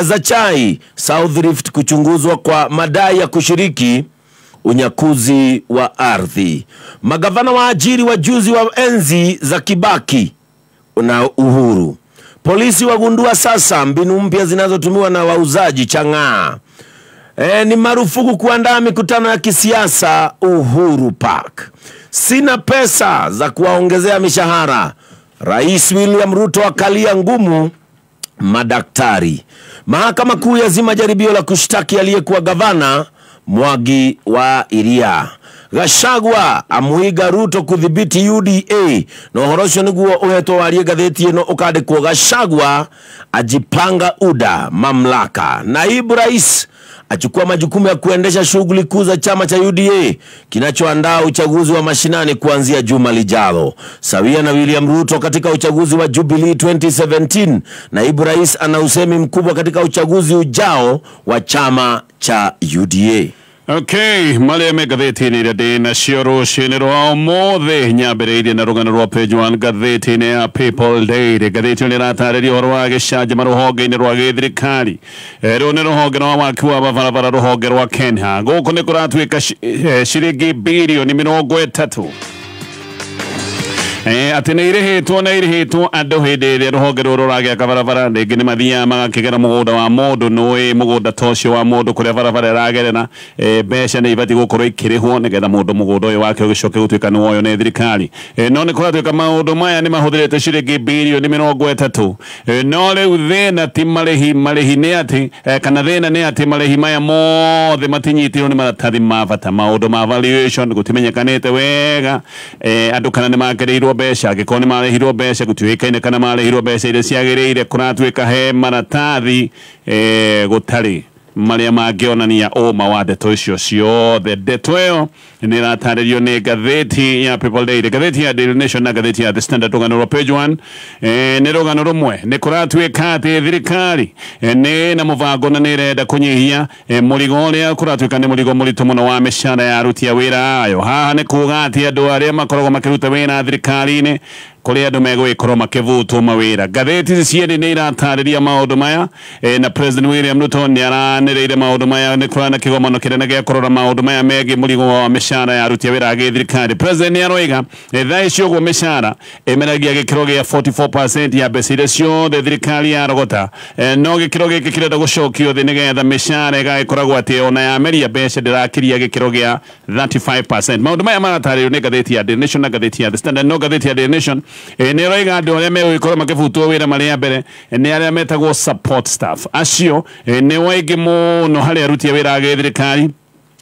za chai South Rift kuchunguzwa kwa madai ya kushiriki unyakuzi wa ardhi. Magavana waajiri wajuzi wa enzi za Kibaki na Uhuru. Polisi wagundua sasa mbinu mpya zinazotumiwa na wauzaji chang'aa. Ni marufuku kuandaa mikutano ya kisiasa Uhuru Park. Sina pesa za kuwaongezea mishahara. Rais William Ruto akalia ngumu madaktari. Mahakama Kuu yazima jaribio la kushtaki aliyekuwa gavana Mwangi wa Iria. Gachagua amuiga Ruto kudhibiti UDA. No horosho niguo uheto warie gatheti ino ukandikwo Gachagua ajipanga UDA mamlaka. Naibu rais achukua majukumu ya kuendesha shughuli kuu za chama cha UDA kinachoandaa uchaguzi wa mashinani kuanzia juma lijalo. Sawia na William Ruto katika uchaguzi wa Jubilee 2017, naibu rais ana usemi mkubwa katika uchaguzi ujao wa chama cha UDA. Okay, male me gatheti ni rade na shiro shenero ao mothe nyabereire na rugano rwa page 1 gatheti ni ya People Day gatheti ni ratareri horwa geshaje maruhoge ni rwa githirikari ero ni ruhoge no wakiwa bavarabara ruhoge rwa Kenya goko ni kuratwika shiringi bilioni 30 atineirihetwo na irihetwo andu hindire ruhonge ruru ragia kabarabara ndingi ni mathia magakigera mugunda wa mundu nui mugunda tocio wa mundu kuria barabara ragerera mbeca ni ibati gukorwo ikirihwo nigetha mundu mugunda uyu wake ugicoke gutuika ni woyo ni thirikari no ni kuratuika maundu maya ni mahuthirite ciringi bilioni 30 no riu thina ti marihi ni ati kana thina ni ati marihi maya mothe matinyitirwo ni maratathi ma bata maundu ma valuation gutimenyekanite wega andu kana ni makereirwo besha gikoni marehirwo besha gutuikaine kana marehirwo besha ile ciagereire kuratuika he maratathi gutari maria mangionania oma wa ndeto icio ciothe. Ndeto iyo ni rataririo ni gatheti ya People Day, gatheti ya Daily Nation na gatheti ya The Standard rugano rwa page 1 ni rugano rumwe ni kuratuika ati thirikari ni na muvango na nirenda kunyihia murigo uria kuratuika ni murigo muritu muno wa mishahara ya aruti a wira ayo. Haha ni kuga ati andu aria makoragwo makiruta wira thirikari-ini kuri andu megwikorwo makivutwo mawira. Gatheti ciene ni iratariria maundu maya na President William Ruto ni araniriire maundu maya ni kurana kigomano kinene gia kurora maundu maya megi murigo wa mishahara ya aruti a wira thirikari. President ni aroiga thaa icio gwo mishahara emeragia gikiro gia 44% ya mbeca iria ciothe thirikari yarogota no gikiro giki kirenda gucokio thi nigetha mishahara igakoragwo ati ona ya meria mbeca ndirakiria gikiro gia 35%. Maundu maya marataririo ni gatheti ya Daily Nation na gatheti ya The Standard. No gatheti ya Daily Nation ni roiga andu aria megwikorwo makivutwo wira maria mbere ni aria metagwo support staff. Acio ni waingi muno hari aruti a wira thirikari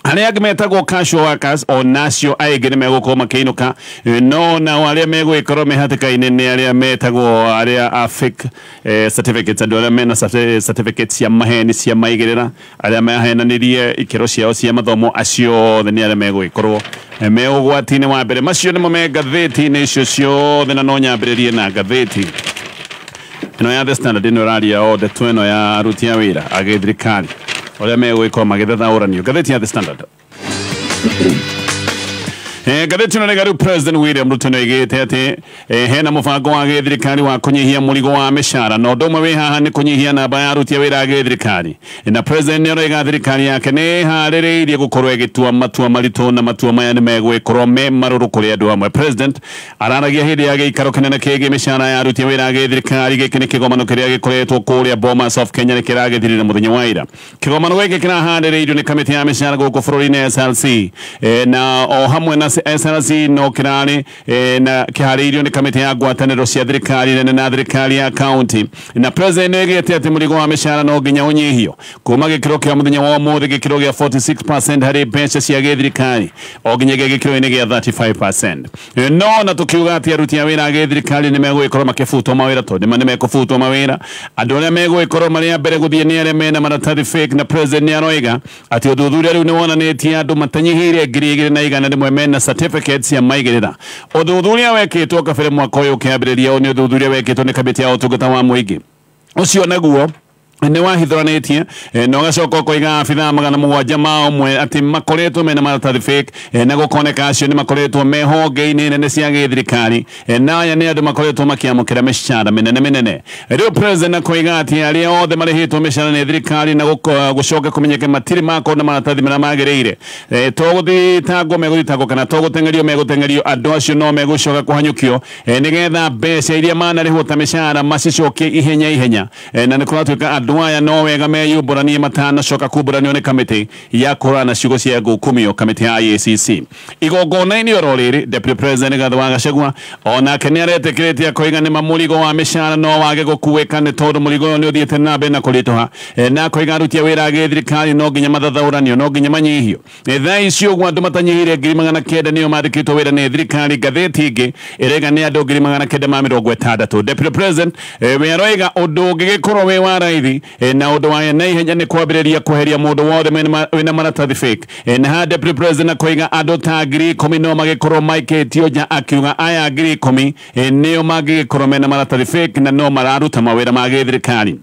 aria metagwo casual workers o nacio aige ni megũkorwo makĩinũka no na aria megwikorwo mehatĩka-inĩ ni aria metagwo aria fake certificates andu aria mena certificates cia maheni cia maigĩrĩra aria mahenanirie ikĩro ciao cia mathomo acio ni aria megwikorwo meũgwati-inĩ wa mbere. Macio nimo me ngathĩti-inĩ icio ciothe na no nyambĩrĩrie na ngathĩti ĩno ya The Standard ĩno ĩraria o ndeto ĩno ya aruti a wĩra a gĩthirikari oria megwikorwo magĩthethaũranio. Gatheti ya The Standard. Gatheti ĩno nĩ President William Ruto nĩoigĩte atĩ hena mũbango wa gĩthirikari wa kũnyihia mũrigo wa mĩcara na ũndũ ũmwe wĩ haha nĩ kũnyihia namba ya aruti a wĩra a gĩthirikari na President nĩaroiga thirikari yake nĩ harĩrĩirie gũkorwo ĩgĩtua matua maritũ na matua maya nĩ megwĩkorwo me marũrũ kũrĩ andũ amwe. President araragia hĩndĩ ya gĩikaro kĩnene kĩgiĩ mĩcara ya aruti a wĩra a gĩthirikari. Gĩkĩ nĩ kĩgomano kĩrĩa gĩkoretwo kũrĩa Bomas of Kenya nĩ kĩragĩthirire mũthenya wa ira. Kĩgomano gĩkĩ kĩraharĩrĩirio nĩ kamĩtĩ ya mĩcara gũkũ bũrũri-inĩ SLC na o hamwe na SLC no kirani na kiharĩirio ni kamĩtĩ ya ngwatanĩro cia thirikari nene na thirikari ya county na President nĩoigĩte atĩ mũrigo wa mĩcara no nginya ũnyihio kuma gĩkĩro kĩa mũthenya wa ũmũthĩ gĩkĩro gĩa 46% harĩ mbeca cia gĩthirikari o nginyagia gĩkĩro-inĩ gĩa 35%. No na tũkiuga atĩ aruti a wĩra a gĩthirikari nĩ megũgĩkorwo makĩbutwo mawĩra tondũ nĩ megũbutwo mawĩra andũ arĩa megũgĩkorwo marĩ a mbere gũthiĩ nĩ arĩa mena maratathi fake na President nĩaroiga atĩ ũthuthuria rĩu nĩ wonanĩtie andũ matanyihĩire 2,100 mena certificates ya maigĩrĩra. Ũthuthuria wekĩtwo kabere mwaka ũyũ ũkĩambĩrĩria nĩ ũthuthuria wekĩtwo nĩ kamĩtĩ ya ũtungata wa mũingĩ. Ũcio naguo ne wahithoranitie no gacoka koiga abitha magana mugwanja mao mwe ati makoretwo mena maratathi fake na gukoneka acio ni makoretwo mehonge-ini nene cia githirikari na aya ni andu makoretwo makiamukira mishara minene riu president koiga ati aria othe marihitwo mishara ni thirikari na gucoka kumenyeke matiri mako na maratathi mena magirire toguthitangwo meguthitangwo kana togutengerio megutengerio andu acio no megucoka kuhanyukio nigetha mbeca iria manarihwo ta mishara macicokie ihenya na nikuratuika Duaya no wega meyumburanie matana coka kumburanio ni kamiti ya kurana ciugo cia ngukumio kamiti ya IACC igongona-ini oro riri deputy president Gathe wa Gachagua onake ni aretikiritie koiga ni mamurigo wa mishara no wage gukuika ni tondu murigo ni uthiite na mbere na kurituha na koiga arutia wira githirikari no nginya mathathauranio no nginya manyihio thaa icio gwa andu matanyihire 900 nio mandikitwo wira ni thirikari ngatheti ingi irega ni andu 960 deputy president we aroiga undu ungigikorwo wi wa raithi na undu wa na ihenya ni kwambiriria kuheria mundu wothe wina maratathi fake na deputy president koiga andu ta 10,000 no magikorwo maiketio nja akiuga aya 10,000 nio magikorwo mena maratathi fake na no mararuta mawira ma githirikari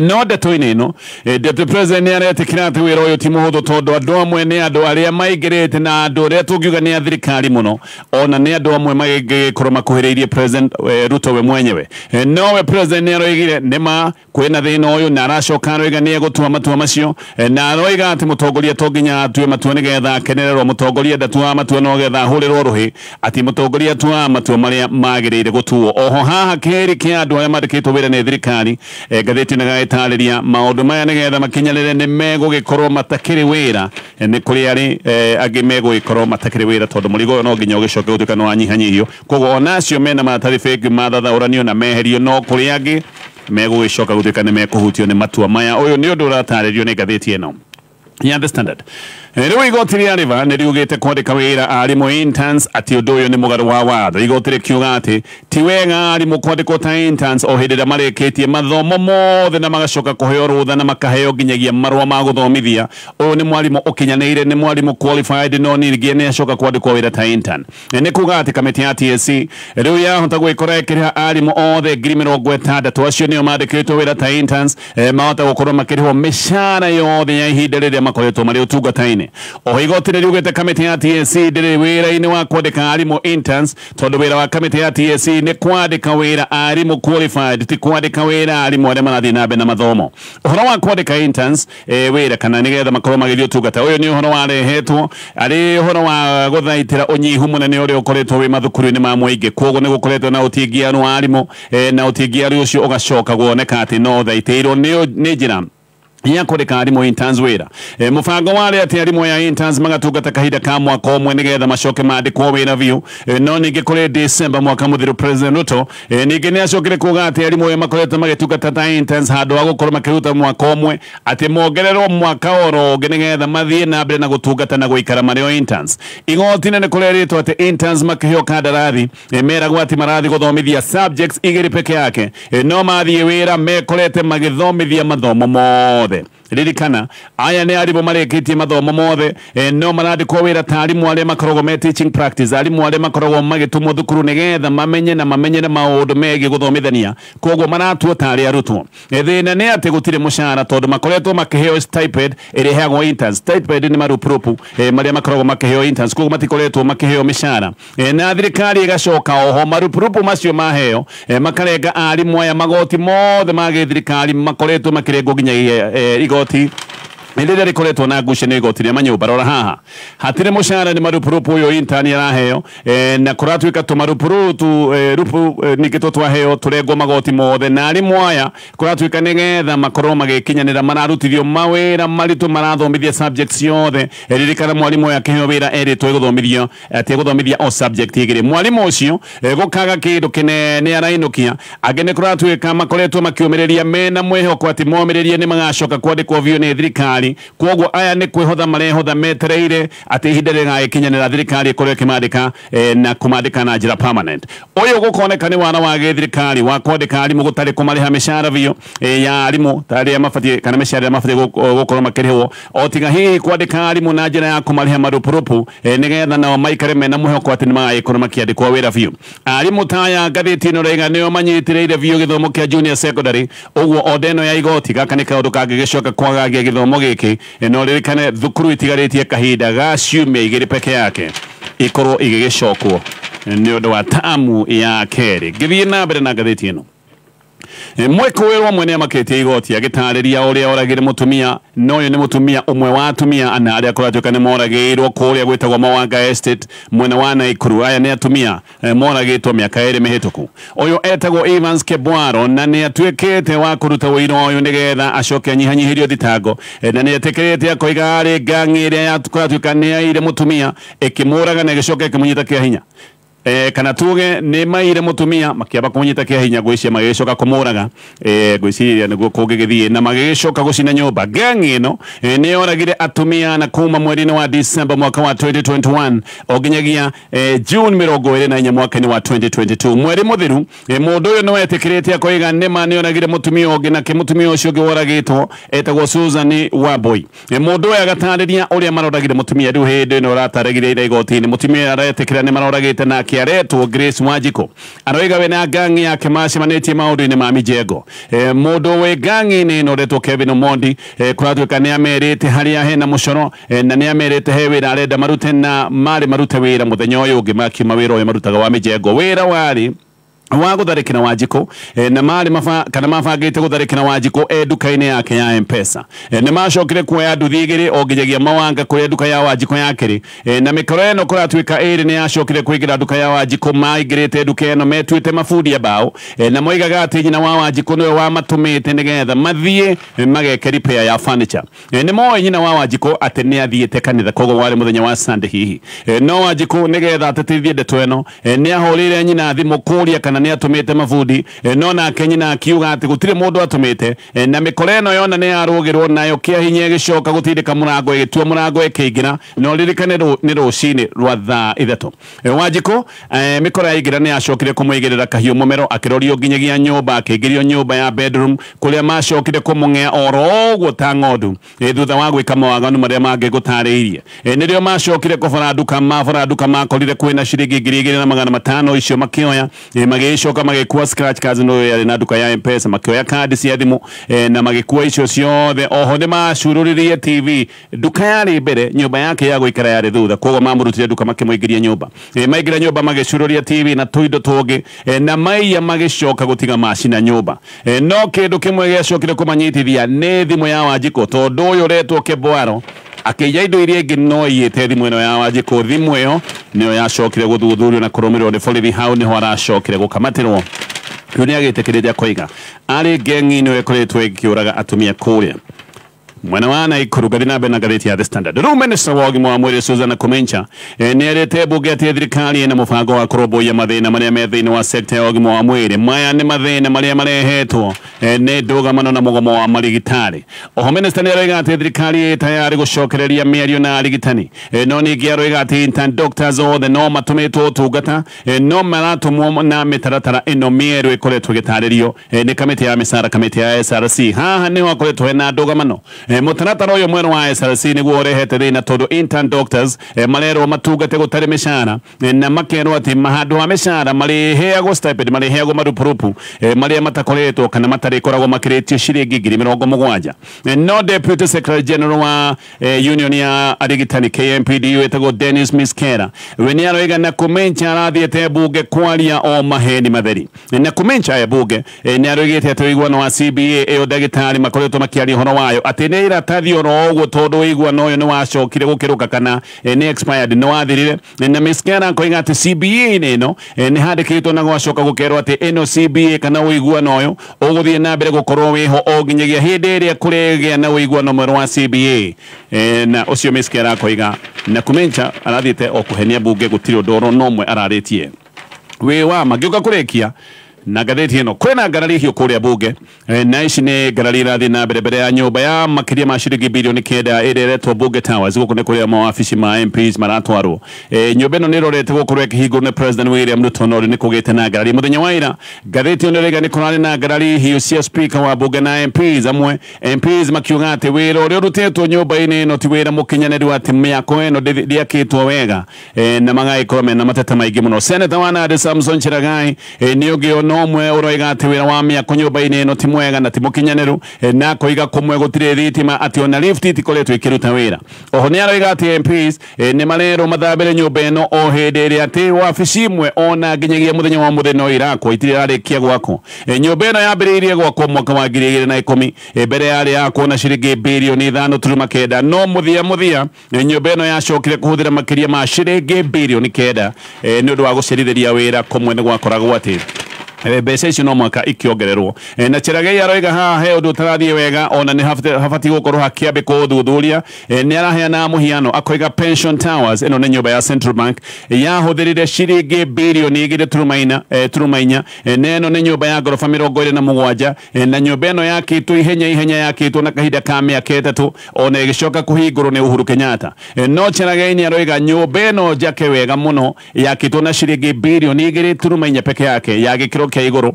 no ndeto-ini ino deputy president ni aretikira ati wira uyu ti muhuthu tondu andu amwe ni andu aria maingirite na andu aria tungiuga ni athirikari muno ona ni andu amwe magikorwo makuhiriirie president Ruto we mwenyewe no we president ni aroigire nima kwina thina uyu na aracoka aroiga ni egutua matua macio na aroiga ati mutongoria to nginya atue matua nigetha akenererwo mutongoria ndatua matua no getha ahurirwo ruhi ati mutongoria atua matua maria magirire gutuo oho haha keri kia andu aria mandikitwo wira ni thirikari ngatheti na etariria maundu maya nigetha makinyarire ni megugikorwo matakiri wira ni kuri ari angi megugikorwo matakiri wira tondu murigo no nginya ugicoke gutuika no anyihanyihio koguo onacio mena maratathi fake mathathauranio na meherio no kuri angi megugicoka gutuika ni mekuhutio ni matua maya uyu ni undu urataririo ni ngatheti ino ya The Standard riu igoti ria riva ni riugite kwandika wira arimu interns ati undu uyu ni mugaru wa watho igoti rikiuga ati ti wega arimu kwandikwo ta interns o hindi ria marikitie mathomo mothe na magacoka kuheo rutha na makaheo nginyagia marua ma guthomithia uyu ni mwarimu ukinyaniire ni mwarimu qualified no ningĩ ni acoka kwandikwo wira ta intern ni kuga ati kamiti ya TSC riu yahota gwikora ikiriha arimu othe 60,000 acio nio mandikitwo wira ta interns mahota gukorwo makirihwo mishara yothe ya ihinda riria makoretwo mari utungata-ini o igoti riugite kamiti ya TSC ndiri wira-ini wa kwandika arimu interns tondu wira wa kamiti ya TSC ni kwandika wira arimu qualified ti kwandika wira arimu aria marathi na mbere na mathomo uhoro wa kwandika interns wira kana nigetha makorwo magithio utungata uyu ni uhoro warehetwo ari uhoro wa guthaitira unyihu munene uria ukoretwo wi mathukuru-ini ma muingi koguo ni gukoretwo na utingianu wa arimu na utingianu ucio ugacoka guoneka ati no thaitiirwo ni njira ya kwandika arimu interns wira mubango wari ati arimu ya interns magatungata kahinda ka mwaka umwe nigetha macoke mandikwo wira biu no ningi kuri December mwaka muthiru president Ruto ningi ni acokire kuga ati arimu ya makoretwo magitungata ta interns handu wa gukorwo makiruta mwaka umwe ati mongererwo mwaka oro ungi nigetha mathie na mbere na gutungata na guikara mario interns igoti ni kureritwo ati interns makiheo kandarathi meragwo ati marathi guthomithia subjects igiri peke yake no mathie wira mekorete magithomithia mathomo mothe ririkana aya ni arimu marikitie mathomo mothe no marandikwo wira ta arimu aria makoragwo me teaching practice arimu aria makoragwo magitumwo thukuru nigetha mamenye na maundu megie guthomithania koguo maratuo ta aria arutwo thina ni ati gutire mushara tondu makoretwo makiheo stipend iria heagwo interns stipend ni marupurupu maria makoragwo makiheo interns koguo matikoretwo makiheo mishara na thirikari igacoka oho marupurupu macio maheo makarenga arimu aya magoti mothe ma githirikari makoretwo makirengo nginya igoti Ndirira rikoretwo na ngucanio igoti ria manyumba rora haha hatire mushara ni marupurupu uyu intern araheo na kuratuika tumarupurutu rupu nikito twaheo turengwo magoti mothe na arimu aya kuratuika nigetha makorwo magikinyanira mararutithio mawira maritu marathomithia subjects yothe ririkana mwarimu ya kiheo wira eritwo guthomithio ati guthomithia o subject igiri mwarimu ucio gukaga kindu kinene arainukia agene kuratuika makoretwo makiumiriria mena mwihoko ati moomiririe ni magacoka kwandikwo vio ni thirikari thirikari kwogo aya ni kwihotha marehotha metereire ati ihinda rigakinyanira thirikari ikorio kimandika na kumandika na njira permanent uyu gukoneka ni wana wa thirikari wa kwandika arimu gutari kumariha mishara biyo ya arimu tari mafati kana mishara mafati gukorwo makiriho otiga hihi kwandika arimu na njira ya kumariha marupurupu nigetha nao maikare mena muhoko ati nimagaikorwo makiandikwo wira biyo arimu taya ngathiti ino rega nio manyitireire biyo githomo kia junior secondary uguo odeno ya igoti gaka ni kaundu kangigicoka kwagagia githomo giki no ririkane thukuru itigaritie kahinda ga ciumia igiri peke yake ikorwo igigicokwo ni undu wa tamu ya keri githie na mbere na ngathiti ino mwekowirwo mwene amaketie igoti agitariria uria oragire mutumia noyo ni mutumia umwe wa atumia ana aria kuratuka ni moragirwo kuria gwitagwo Mawanga Estate mwena wa Naikuru aya ni atumia moragitwo miaka iri mihituku uyu etagwo Evans Kebwaro na ni atuikite wa kuruta wiro uyu nigetha acoke anyihanyihirio thitango na ni etikirite akoiga ari gangi iria yakuratuka ni aire mutumia ikimuraga na igicoka ikimunyita kia hinya kana tuge ni maire mutumia makiaba kumunyita kia hinya gwicia magicoka kumuraga gwiciria niguo kungigithie na magicoka gucina nyumba gangi ino ni oragire atumia na kuma mweri wa December mwaka wa 2021 oginyagia June 24 mwaka ni wa 2022 mweri muthiru mundu uyu no etikirite akoiga nima ni oragire mutumia ongi na kimutumia ucio giworagitwo etagwo Susan Wambui mundu uyu agatariria uria maroragire mutumia riu hindi no rataragire ira igoti-ini mutumia aretikira ni maroragite na kiaretwo Grace Wanjiko aroiga we na gangi yake macimanĩtie maũndũ-inĩ ma mijengo mũndũ we gangi-inĩ ĩno ũretwo Kevin Omondi kũratuĩka nĩ amerite harĩa hena mũcoro na nĩ amerite he wĩra arenda marute na marute wĩra mũthenya ũyũ ũngĩ makiuma wĩra ũyũ marutaga wa mijengo wĩra warĩ wa gutharikira Wanjiko na mari kana mabangite gutharikira Wanjiko duka-ini yake ya M-Pesa ni macokire kuoya nduthi igiri onginyagia Mawanga kuria duka ya Wanjiko yakiri na mikoro eno kuratuika iri ni yacokire kuigira duka ya Wanjiko maigirite duka eno metuite mafudi ya bao na moigaga ati nyina wa Wanjiko niwe wamatumite nigetha mathie mageke repair ya furniture ni moe nyina wa Wanjiko ati ni athiite kanitha kogo wari muthenya wa Sunday hihi no Wanjiko nigetha atetithie ndeto eno ni ahorire nyina thimu kuria kana ni atumite mafudi no nake nyina akiuga ati gutire mundu atumite na mikoreno yona ni arugirwo nayo kia hinya gicoka gutindika murango igitua murango ikiingira no ririkane ni rucini rwa thaa ithatu Wanjiko mikora igira ni acokire kumuigirira kahiu mumero akirorio nginyagia nyumba akigirio nyumba ya bedroom kuria macokire kumung'ea oro guta ng'ondu thutha wa gwika mawaganu maria mangi gutariirie nirio macokire kubara duka makorire kwina ciringi 2,500 icio makioya magicoka magikuwa scratch cards no yari na duka ya M-Pesa makioya kadi cia thimu na magikuwa icio ciothe oho ni macururirie TV duka yari mbere nyumba yake ya guikara yari thutha kogo mamurutire duka makimuigiria nyumba maigira nyumba magicururia TV na tuindo tungi na maiya magicoka gutiga macina nyumba no kindu kimwe giacokire kumanyitithia ni thimu ya Wanjiko tondu uyu retwo Kebwaro akija indo iria ingi no iyite thimu ino ya Wanjiko thimu iyo niyo yacokire guthuthurio na kurumirwo ni borithi hau niho aracokire gukamatirwo riu ni agitikiriria koiga ari gengi niwe koretwo ikiuraga atumia kuria mwena wa Naikuru gari na bena gareti ya The Standard riu minister wa ũgima wa mwĩrĩ Susan Kumincha ni erete bunge ati thirikari ina mubango wa kũrũmbũiya mathĩna marĩa me thĩinĩ wa sekta ya ũgima wa mwĩrĩ maya nĩ mathĩna marĩa marehetwo nĩ ndũgamano na mũgomo wa marigitari oho minister ni aroiga ati thirikari ĩ tayari gũcokereria mĩario na arigitani no ningĩ aroiga ati intern doctors othe no matũmĩtwo ũtungata no maratũmwo na mĩtaratara ĩno mĩerũ ĩkoretwo ĩgĩtarĩrio nĩ kamĩtĩ ya mĩcara kamĩtĩ ya SRC haha nĩho hakoretwo hena ndũgamano mutaratara uyu mwena wa SRC niguo urehete thina tondu intern doctors marerwo matungate gutari mishara na makerwo ati mahandu wa mishara mariheagwo stipend mariheagwo marupurupu maria matakoretwo kana matarikoragwo makiritio ciringi 70,000 no deputy secretary general wa union ya arigitani KMPDU etagwo Dennis Miskera we ni aroiga na Kumincha arathiete bunge kwaria o maheni matheri na Kumincha ya bunge ni aroigite ati wiguano wa CBA e ndagitari makoretwo makiaria horo wayo ati ni iratathi oro uguo tondu wiguano uyu ni wacokire gukiruka kana ni expired no wathirire na Miskera koiga ati CBA ino ni handikitwo na gwacoka gukerwo ati ino CBA kana wiguano uyu uguthie na mbere gukorwo wiho o nginyagia hindi iria kuregia na wiguano mweru wa CBA na ucio Miskera koiga na Kumincha arathiete o kuhenia bunge gutiri ndoro nomwe araritie we wa magiuka kurekia na gatheti ino kwena ngarari hiyo kuria bunge na ici ni ngarari irathi na mbere ya nyumba ya makiria ma ciringi bilioni 9 ireretwo Bunge Towers guku ni kuria mawabici ma MPs maratwarwo nyumba ino ni rorete gukorwo ikihingurwo ni President William Ruto no ni kugite na ngarari muthenya wa ira gatheti ino rega ni kurari na ngarari hiyo cia speaker wa bunge na MPs amwe MPs makiuga ati wira uria rutetwo nyumba-ini ino ti wira mukinyaniri wa timu yako ino ndiakitwo wega na magai korome na mateta maigi muno Senator wa Nandi Samson Chiragai ni ugio nomwe uroiga ati wira wa mĩako nyumba-ini ino ti mwega na ti mukinyanĩru na koiga kumwe gutire thitima ati ona lift itikoretwo ikiruta wira oho ni aroiga ati MPs ni marero mathambire nyumba ino o hindi ĩrĩa ati wabici imwe ona nginyagia muthenya wa muthenya no irakwo itirarikia gwako nyumba ino yambĩrĩirie gwakwo mwaka wa 2010 mbere yarĩ yakwo na ciringi bilioni 5.9 no muthia nyumba ino yacokire kuhuthira makiria ma ciringi bilioni 9 ni undu wa gucerithĩria wira kumwe ni gwakoragwo ati mbeca icio no mwaka ikiongererwo na Chiragai aroiga haha he undu utarathie wega ona ni habati gukorwo hakiambe kuthuthuria ni araheana muhiano akoiga Pension Towers ino ni nyumba ya Central Bank yahuthirire ciringi bilioni 2.4 neno ni nyumba ya gorofa 27 na nyumba ino yakitwo ihenya yakitwo na kahinda ka mĩaka 3 ona igicoka kuhingurwo ni Uhuru Kenyatta no Chiragai ni aroiga nyumba ino njake wega muno yakitwo na ciringi bilioni 2.4 peke yake yagikiro kia iguru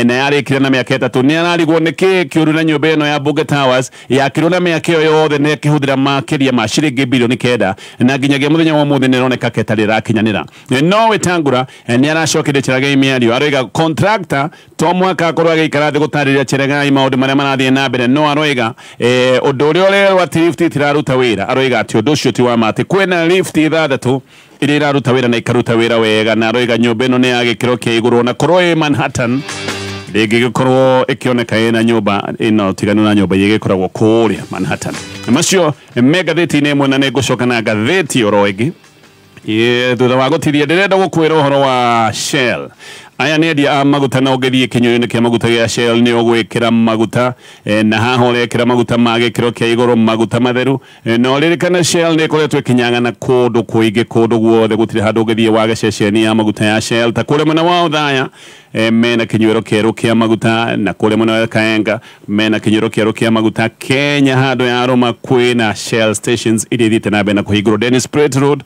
na yarikire na mĩaka 3 ni ararigwo niki kiuru na nyumba ino ya Bunge Towers yakirwo na mĩaka iyo yothe ni kihuthira makiria ma ciringi bilioni 9 na nginyagia muthenya wa muthi ni roneka ketari rakinyanira no Wetangula ni aracokire Chiragai miario aroiga contractor to mwaka akorwo agikara thi gutariria Chiragai maundu maria marathie na mbere no aroiga undu uria urerwo ati lift itiraruta wira aroiga ati undu ucio ti wa mate kwena lift 6 iria iraruta wira na ikaruta wira wega na aroiga nyumba ino ni ya gikiro kia iguru na korwo Manhattan gikorwo ikioneka ina nyumba ino tiganu na nyumba igikoragwo kuria Manhattan macio megatheti ni mwana ne gucoka na gatheti oroigi thutha wa gutiria ndirenda gukwira uhoro wa Shell aya ni endia a maguta na ugethie kinyurio-ini kia maguta gia Shell ni ugwikira maguta na haha urekira maguta ma gikiro kia iguru maguta matheru no ririkana Shell ni ikoretwo ikinyang'ana kundu kuingi kundu guothe gutire handu ugethie wage ceceni ya maguta ya Shell ta kule mwena wa Othaya mena kinyuiro kieru kia maguta na kule mwena wa Kaenga mena kinyuiro kieru kia maguta Kenya handu ya Aroma kwina Shell stations iria ithiite na mbere na kuhingurwo Dennis Pratt Road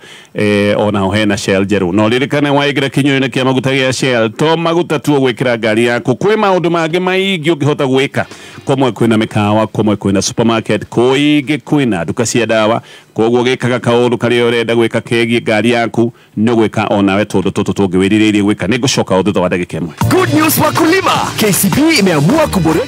ona hena Shell jeru no ririkana waigira kinyurio-ini kia maguta gia Shell to maguta tu gwikira ngari yaku kwi maundu mangi maingi ungihota gwika komwe kwina mikawa komwe kwina supermarket kuingi kwina duka cia dawa koguo gikaga kaundu karia urenda gwika kegie ngari yaku no gwika onawe tundu tutu tungi wiririirie gwika ni gucoka thutha wa ndagika imwe. Good news wakulima, KCB imeamua kuboresha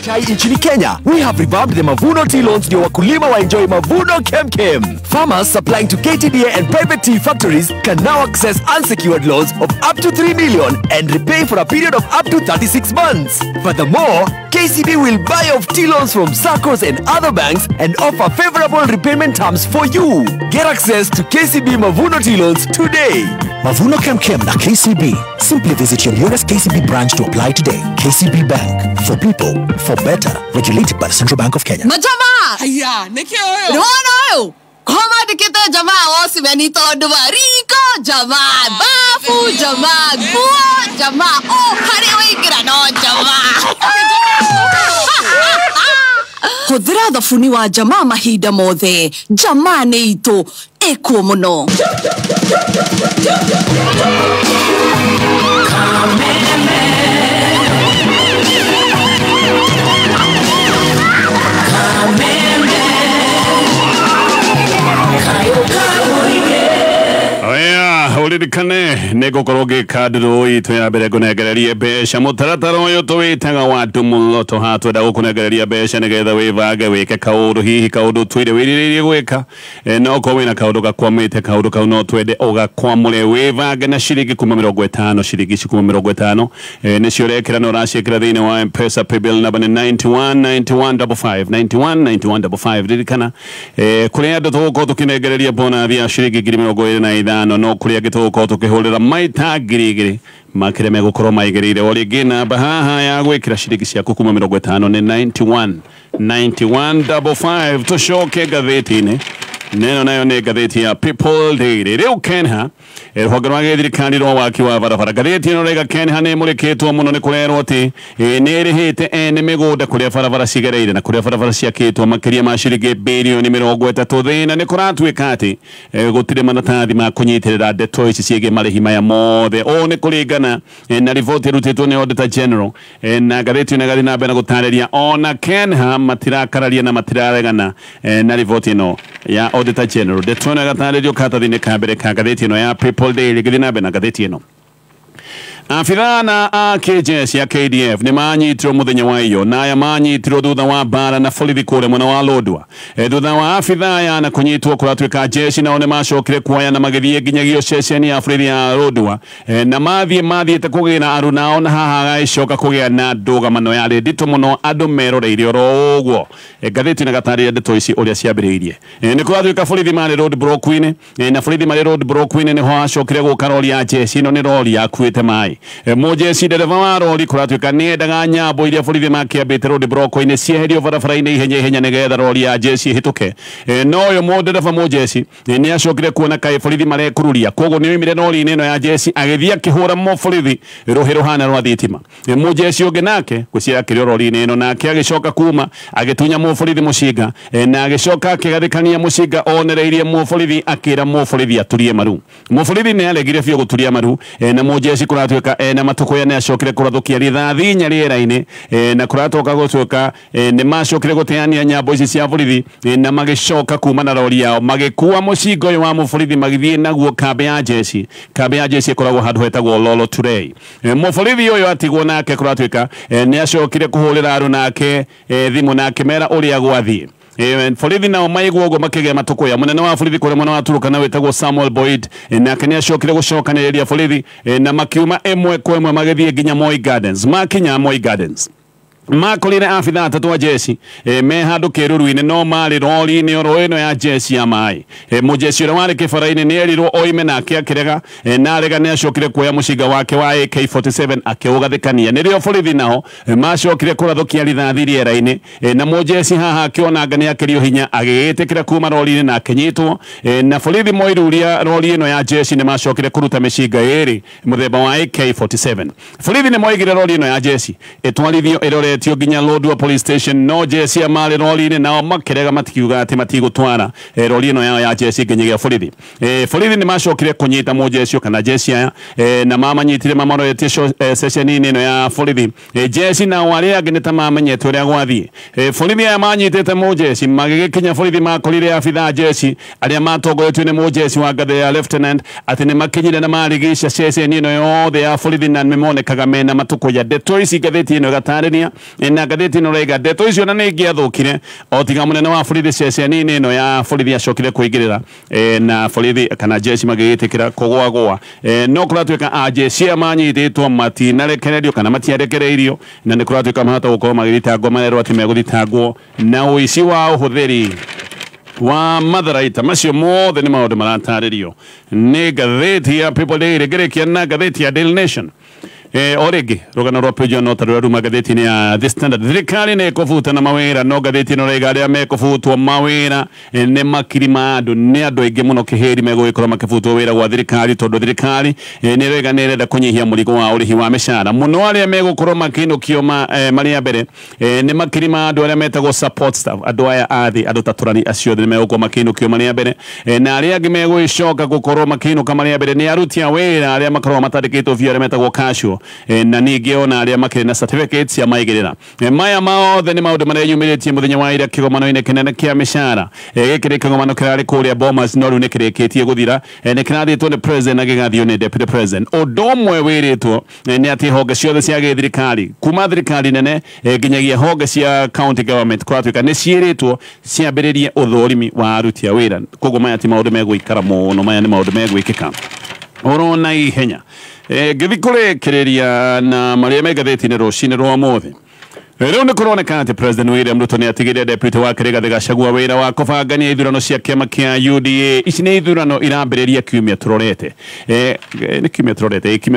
chai nchini Kenya. We have revamped the Mavuno tea loans ndio wakulima wa enjoy Mavuno Kem. Farmers supplying to KTDA and private tea factories can now access unsecured loans of up to 3 million and repay for a period of up to 36 months. Furthermore, KCB will buy off tea loans from SACCOs and other banks and offer favorable repayment terms for you. Get access to KCB Mavuno tea loans today. Mavuno Kem na KCB. Simply visit your nearest KCB branch to apply today. KCB Bank. For people, for better. Regulated by the Central Bank of Kenya. Majama! Aya, niki oyo? Rono! Koma dikita jamaa osi benito Riko jamaa bafu jamaa guo jamaa oh hari wigira no jamaa. Huthira thabuni wa jamaa mahinda mothe jamaa ni itu ekuo muno. uririkane negukorwo ngikandiro itu ya mbere kunegereria mbeca mutaratara uyu tuwitaga wa Ndumuloto ha twenda gukunegereria mbeca nigetha wivange wike kaundu hihi kaundu twire wiriririe gwika no ko wina kaundu gakwamite kaundu kau no twende ugakwamure wivange na ciringi 50 ciringi 50 nicio rekira no racikira thiini wa M-Pesa paybill number 919155 919155 ririkana kuria andu tugukorwo tukinegereria bonathi ya ciringi 25,000 no kuria gituko tukihurira maita 2,000 makire megukorwo maigerire o ringi namba haha ya gwikira ciringi ciaku 50 ni 9155 tucoke gatheti-ini neno nayo ni gatheti ya People Daily riu Kenya rũhonge rwa gĩthirikari rwa waki wa barabara ngathĩti ĩno rega Kenha nĩ ĩmũrĩkĩtwo mũno nĩ kũrerwo atĩ nĩ ĩrĩhĩte ene mĩgũnda kũrĩa barabara cigereire na kũrĩa barabara ciakĩtwo makĩria ma ciringi birioni 30 thĩna nĩ kũratuĩka atĩ gũtirĩ maratathi ma kũnyitĩrĩra ndeto ici ciĩgiĩ marĩhi maya mothe ũũ nĩ kũringana na riboti ĩrutĩtwo nĩ Auditor General na ngathĩti ĩno ĩgathiĩ na mbere gũtarĩria ona Kenha matirakararia na matiraregana na riboti ĩno ya Auditor General ndeto ĩno ĩgatarĩrio karatathi-inĩ ka mbere ka ngathĩti ĩno ya People Daily gĩthiĩ na mbere na ngathĩti ĩno Afidhana a KJS ya KDF ni manyitirwo muthenya wa iyo na aya manyitirwo thutha wa bara na borithi kũrĩa mwena wa Lodwar thutha wa afidha ya na kũnyitwo kũratuĩka jeshi nao nĩ macokire kuoya na magĩthiĩ nginyagio ceceni ya borithi ya Lodwar na mathiĩte kũgĩra arũ nao na haha agĩcoka kũgĩa na ndũgamano yarĩ nditũ mũno andũ meroreire oro ũguo ngathĩti na gatarĩria ndeto ici ũrĩa ciambĩrĩirie nĩ kũratuĩka borithi marĩ roadblock-inĩ na borithi marĩ roadblock-inĩ nĩho acokire gũka rori ya jeshi ĩno nĩ rori yakuĩte maĩ Mojesi ndereva wa rori kũratuĩka nĩ endaga nyambo iria borithi makĩambĩte roadblock-inĩ cieherio barabara-inĩ ihenya nĩgetha rori ya jeshi hĩtũke no ũyũ mũndereba Mojesi nĩ acokire kuona kaĩ borithi marekururia koguo nĩ oimire rori-inĩ ĩno ya jeshi agĩthiĩ akĩhũra borithi rũhĩ rũhana rwa thitima Mojesi ũngĩ nake gwĩciria akĩrĩ rori-inĩ ĩno nake agĩcoka kuma agĩtunya mũborithi mũcinga na agĩcoka akĩgathĩkania mũcinga onereirie mũborithi akĩra mũborithi aturie maru mũborithi nĩ aregire biũ gũturia maru na Mojesi kũratuĩka na matuko ya acokire kũrathũkia rithathi nya rĩera-inĩ na kũratoka gũtuĩka nĩ macokire gũteania nyambo ici cia borithi na magĩcoka kuma na rori yao magĩkua mũcinga ũyũ wa mũborithi magĩthiĩ naguo kambĩ ya jeshi ĩkoragwo handũ hetagwo Lolo Turei mũborithi ũyũ atigwo nake kũratuĩka nĩ acokire kũhũrĩra arũ nake thimũ na akĩmera ũrĩa gwathiĩ borithi nao maigwo ũguo makĩgĩa matũkũya mũnene wa borithi kũrĩa mwena wa Turkana wĩtagwo Samuel Boyd nake nĩ acokire gũcokanĩrĩria borithi na makiuma ĩmwe kwa ĩmwe magĩthiĩ nginya Moi Gardens makinya Moi Gardens makorire afidha atatu wa jeshi me handũ kĩruru-inĩ no marĩ rori-inĩ oro ĩno ya jeshi ya maĩ mũjeshi ũrĩa warĩ kĩbara-inĩ nĩ erirwo oime nake akĩrega na arega nĩ acokire kuoya mũcinga wake wa AK47 akĩũgathĩkania nĩrĩo borithi nao macokire kũrathũkia rithathi rĩera-inĩ na mũjeshi haha akĩonanga nĩ akĩrio hinya agĩgĩtĩkĩra kuma rori-inĩ na akĩnyitwo na borithi moiru ũrĩa rori ĩno ya jeshi nĩ macokire kũruta mĩcinga ĩrĩ mũthemba wa AK47 borithi nĩ moigire rori ĩno ya jeshi ĩtwarithio ĩrore tio ginya Lodwar police station no jeshi amale roli nao makĩrega matikiuga atĩ matigũtwara roli ĩno yao ya jeshi nginyagia borithi borithi nĩ macokire kũnyita mũjeshi kana jeshi aya na mamanyitire mamaroetie session-inĩ ĩno ya borithi jeshi nao arĩa angĩ nĩ ta mamenyete ũrĩa gwathiĩ borithi aya manyitĩte mũjeshi magĩgĩkinya borithi makorire abitha jeshi arĩa matongoretio nĩ mũjeshi wa ngathĩ ya lieutenant atĩ nĩ makinyire na marigicia session-inĩ yothe ya borithi na nĩmonekaga mena matũkũ ya ndeto ici ngathĩti ĩno ĩgatarĩria na ngathĩti ĩno raiga ndeto icio na nĩ ingĩathũkire o tiga mũnene wa borithi ceceni-inĩ ĩno ya borithi acokire kũingĩrĩra na borithi kana jeshi magĩgĩtĩkĩra kũgũagũa no kũratuĩka a jeshi aya manyitĩtwo matinarekererio kana matiarekereirio na nĩ kũratuĩka mahota gũkorwo magĩthitangwo marerwo atĩ megũthitangwo na ũici wa ũhũthĩri wa matharaita macio mothe nĩ maũndũ maratarĩrio nĩ ngathĩti ya People Daily ngĩrĩkia na ngathĩti ya Daily Nation orege rogana rwa pejo no tarura ruma gatheti-inĩ ya The Standard thirikari nĩ ĩkũbuta na mawĩra no gatheti-ĩno raiga arĩa mekũbutwo mawĩra nĩ makiri ma andũ nĩ andũ aingĩ mũno kĩhĩri megũgĩkorwo makĩbutwo wĩra gwa thirikari tondũ thirikari nĩ raiga nĩ ĩrenda kũnyihia mũrigo wa ũrĩhi wa mĩcara mũno arĩa megũkorwo makĩinũkio marĩa mbere nĩ makiri ma andũ arĩa metagwo support staff andũ aya athĩ andũ taturani acio nĩ megũkorwo makĩinũkio marĩa mbere na arĩa angĩ megũgĩcoka gũkorwo makĩinũka marĩa mbere nĩ aruti a wĩra arĩa makoragwo matandĩkĩtwo biũ arĩa metagwo casual na ningĩ ona arĩa makĩrĩ na certificates cia maigĩrĩra maya mothe nĩ maũndũ marĩa yumĩrĩtie mũthenya wa ira kĩgomano-inĩ kĩnene kĩa mĩcara gĩkĩrĩ kĩgomano kĩrarĩ kũrĩa Bomas no rĩu nĩ kĩrĩkĩtie gũthira nĩ kĩrathĩtwo nĩ president na gĩgathio nĩ deputy president ũndũ ũmwe wĩrĩtwo nĩ atĩ honge ciothe cia gĩthirikari kuma thirikari nene nginyagia honge cia county government kũratuĩka nĩ ciĩrĩtwo ciambĩrĩrie ũthũrimi wa aruti a wĩra koguo maya ti maũndũ megũikara mũno maya nĩ maũndũ megwĩkĩka oro na ihenya ngĩthi kũrĩkĩrĩria na marĩa me ngathĩti-inĩ rũcinĩ rwa ũmũthĩ Rĩu nĩ kũroneka atĩ President William Ruto nĩ atigĩrĩire deputy wake Rigathĩ Gachagua wĩra wa kũbangania ithurano cia kĩama kĩa UDA. Ici nĩ ithurano irambĩrĩria kiumia tũrorete. Nĩ kiumia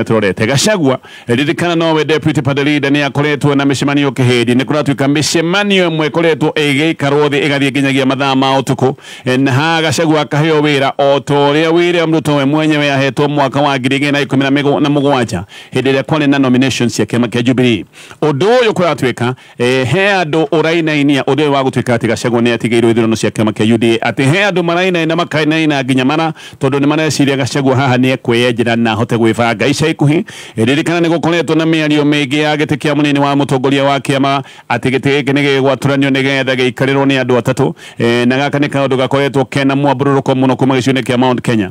tũrorete. Gachagua ririkana nowe deputy party leader nĩ akoretwo na mĩcemanio kĩhĩndi. Nĩ kũratuĩka mĩcemanio ĩmwe ĩkoretwo ĩgĩikarwo thĩ ĩgathiĩ nginyagia mathaa ma ũtukũ. Na Gachagua akaheo wĩra o ta ũrĩa William Ruto we mwenyewe ahetwo mwaka wa 2017 hĩndĩ ĩrĩa kwarĩ na nominations cia kĩama kĩa Jubilee. Ũndũ ũyũ kũratuĩka he andũ ũrainainia ũndũ wa gũtuĩka atĩ Gachagua nĩ atigĩirwo ithurano cia kĩama kĩa UDA, atĩ he andũ marainaina makainaina nginya mana tondũ nĩ mareciria Gachagua haha nĩ ekwĩyenjera na ahote gwĩbanga. Ica ikuhĩ ririkana nĩ gũkoretwo na mĩario mĩingĩ ya gĩtĩ kĩa mũnini wa mũtongoria wa kĩama atĩ gĩtĩ gĩkĩ nĩ gĩgwatũranio nĩgetha gĩikarĩrwo nĩ andũ atatũ, na gaka nĩ kaũndũ gakoretwo kena mwambũrũrũko mũno kuma gĩcigo-inĩ kĩa Mount Kenya.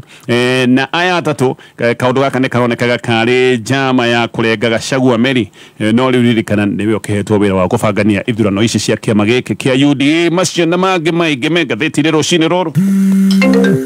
Na aya atatũ kaũndũ gaka nĩ karonekaga karĩ njama ya kũrenga Gachagua meri, no rĩu ririkana nĩwe ũkĩhetwo wĩra wa kũbangania ithurano ici cia kĩama gĩkĩ kĩa UDA. Macio na mangĩ maingĩ me ngathĩti-inĩ rũcinĩ rũrũ.